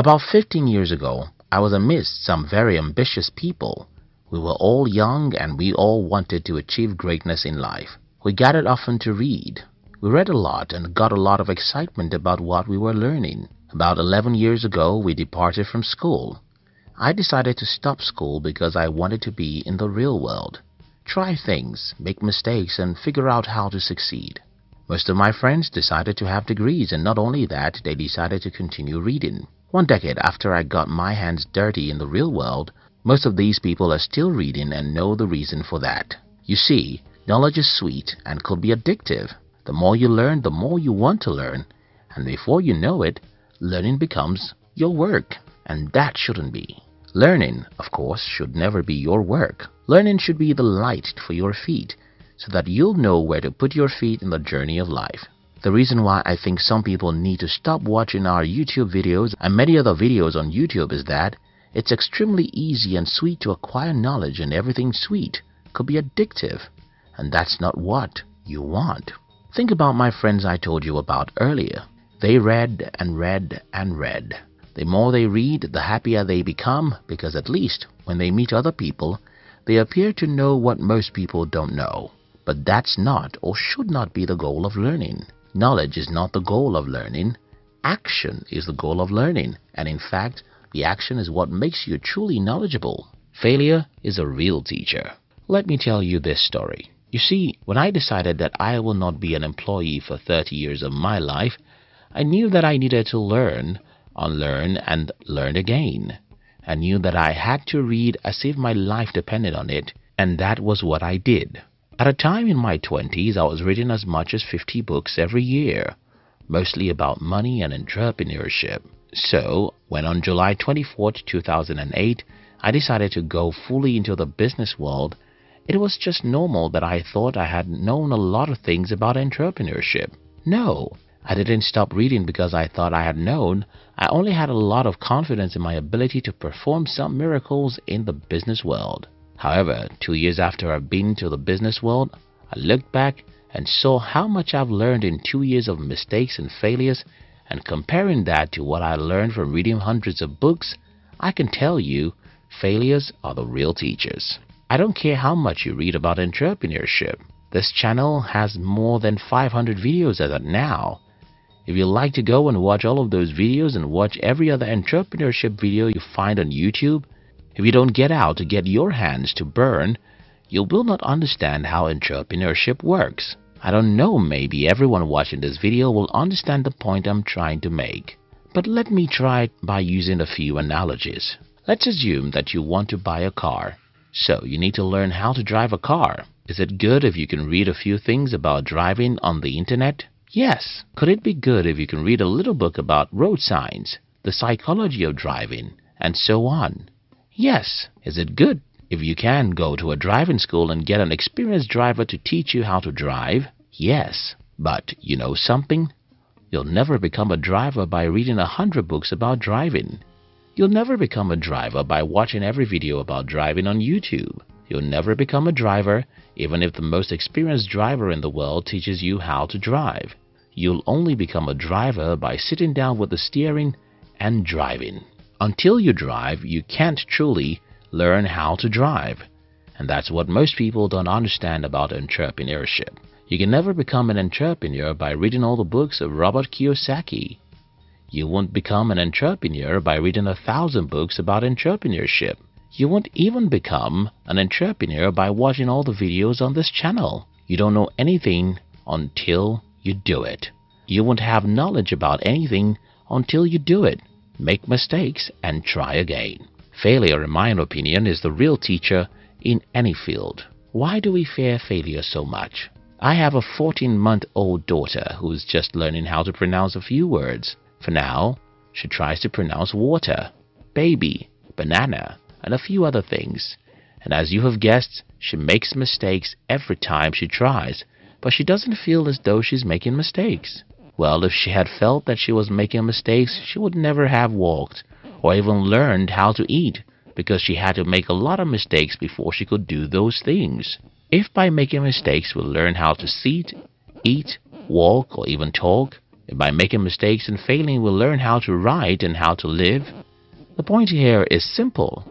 About 15 years ago, I was amidst some very ambitious people. We were all young and we all wanted to achieve greatness in life. We gathered often to read. We read a lot and got a lot of excitement about what we were learning. About 11 years ago, we departed from school. I decided to stop school because I wanted to be in the real world. Try things, make mistakes, and figure out how to succeed. Most of my friends decided to have degrees, and not only that, they decided to continue reading. One decade after I got my hands dirty in the real world, most of these people are still reading and know the reason for that. You see, knowledge is sweet and could be addictive. The more you learn, the more you want to learn. And before you know it, learning becomes your work. And that shouldn't be. Learning, of course, should never be your work. Learning should be the light for your feet, so that you'll know where to put your feet in the journey of life. The reason why I think some people need to stop watching our YouTube videos and many other videos on YouTube is that it's extremely easy and sweet to acquire knowledge, and everything sweet could be addictive. And that's not what you want. Think about my friends I told you about earlier. They read and read and read. The more they read, the happier they become, because at least when they meet other people, they appear to know what most people don't know. But that's not or should not be the goal of learning. Knowledge is not the goal of learning. Action is the goal of learning. And in fact, the action is what makes you truly knowledgeable. Failure is a real teacher. Let me tell you this story. You see, when I decided that I will not be an employee for 30 years of my life, I knew that I needed to learn, unlearn, and learn again. I knew that I had to read as if my life depended on it, and that was what I did. At a time in my 20s, I was reading as much as 50 books every year, mostly about money and entrepreneurship. So, when on July 24, 2008, I decided to go fully into the business world, it was just normal that I thought I had known a lot of things about entrepreneurship. No, I didn't stop reading because I thought I had known. I only had a lot of confidence in my ability to perform some miracles in the business world. However, 2 years after I've been to the business world, I looked back and saw how much I've learned in 2 years of mistakes and failures, and comparing that to what I learned from reading hundreds of books, I can tell you, failures are the real teachers. I don't care how much you read about entrepreneurship. This channel has more than 500 videos as of now. If you'd like to go and watch all of those videos and watch every other entrepreneurship video you find on YouTube, if you don't get out to get your hands to burn, you will not understand how entrepreneurship works. I don't know, maybe everyone watching this video will understand the point I'm trying to make. But let me try it by using a few analogies. Let's assume that you want to buy a car. So you need to learn how to drive a car. Is it good if you can read a few things about driving on the internet? Yes. Could it be good if you can read a little book about road signs, the psychology of driving, and so on? Yes. Is it good if you can go to a driving school and get an experienced driver to teach you how to drive? Yes. But you know something? You'll never become a driver by reading 100 books about driving. You'll never become a driver by watching every video about driving on YouTube. You'll never become a driver even if the most experienced driver in the world teaches you how to drive. You'll only become a driver by sitting down with the steering and driving. Until you drive, you can't truly learn how to drive. And that's what most people don't understand about entrepreneurship. You can never become an entrepreneur by reading all the books of Robert Kiyosaki. You won't become an entrepreneur by reading 1,000 books about entrepreneurship. You won't even become an entrepreneur by watching all the videos on this channel. You don't know anything until you do it. You won't have knowledge about anything until you do it. Make mistakes and try again. Failure, in my opinion, is the real teacher in any field. Why do we fear failure so much? I have a 14-month-old daughter who's just learning how to pronounce a few words. For now, she tries to pronounce water, baby, banana, and a few other things. And as you have guessed, she makes mistakes every time she tries, but she doesn't feel as though she's making mistakes. Well, if she had felt that she was making mistakes, she would never have walked or even learned how to eat, because she had to make a lot of mistakes before she could do those things. If by making mistakes we learn how to sit, eat, walk, or even talk, If by making mistakes and failing we learn how to write and how to live, the point here is simple.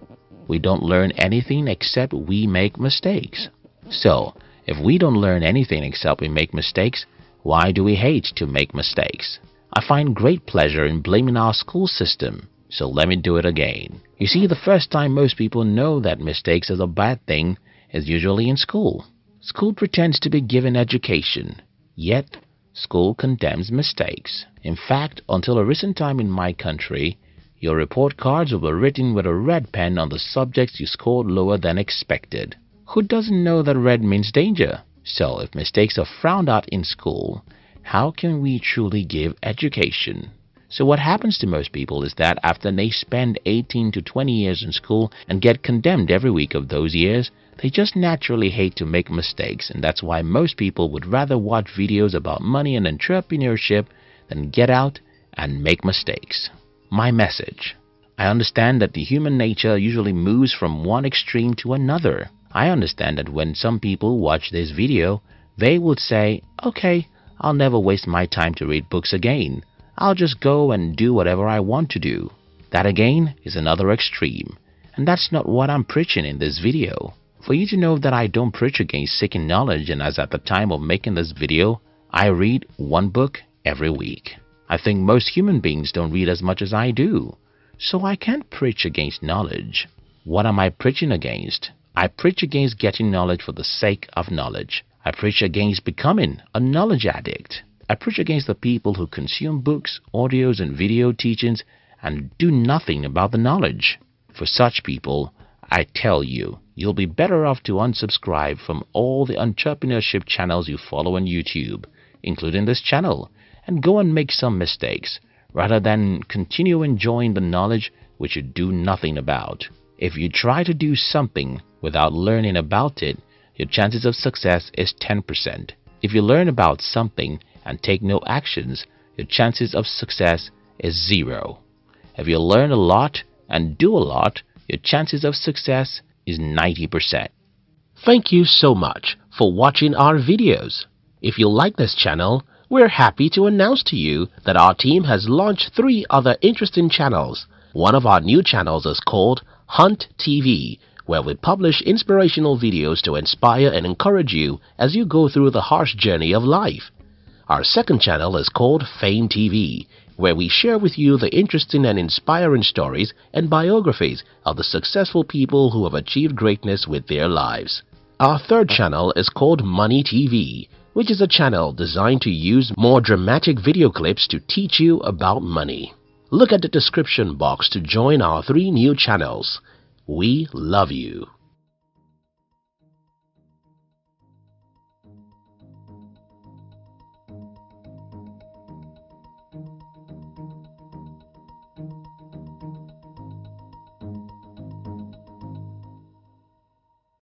We don't learn anything except we make mistakes. So, if we don't learn anything except we make mistakes, why do we hate to make mistakes? I find great pleasure in blaming our school system, so let me do it again. You see, the first time most people know that mistakes is a bad thing is usually in school. School pretends to be giving education, yet school condemns mistakes. In fact, until a recent time in my country, your report cards were written with a red pen on the subjects you scored lower than expected. Who doesn't know that red means danger? So, if mistakes are frowned at in school, how can we truly give education? So what happens to most people is that after they spend 18 to 20 years in school and get condemned every week of those years, they just naturally hate to make mistakes, and that's why most people would rather watch videos about money and entrepreneurship than get out and make mistakes. My message: I understand that the human nature usually moves from one extreme to another. I understand that when some people watch this video, they would say, okay, I'll never waste my time to read books again. I'll just go and do whatever I want to do. That again is another extreme, and that's not what I'm preaching in this video. For you to know that I don't preach against seeking knowledge, and as at the time of making this video, I read one book every week. I think most human beings don't read as much as I do, so I can't preach against knowledge. What am I preaching against? I preach against getting knowledge for the sake of knowledge. I preach against becoming a knowledge addict. I preach against the people who consume books, audios, and video teachings and do nothing about the knowledge. For such people, I tell you, you'll be better off to unsubscribe from all the entrepreneurship channels you follow on YouTube, including this channel, and go and make some mistakes, rather than continue enjoying the knowledge which you do nothing about. If you try to do something without learning about it, your chances of success is 10%. If you learn about something and take no actions, your chances of success is 0. If you learn a lot and do a lot, your chances of success is 90%. Thank you so much for watching our videos. If you like this channel, we're happy to announce to you that our team has launched 3 other interesting channels. One of our new channels is called Hunt TV, where we publish inspirational videos to inspire and encourage you as you go through the harsh journey of life. Our second channel is called Fame TV, where we share with you the interesting and inspiring stories and biographies of the successful people who have achieved greatness with their lives. Our third channel is called Money TV, which is a channel designed to use more dramatic video clips to teach you about money. Look at the description box to join our 3 new channels. We love you.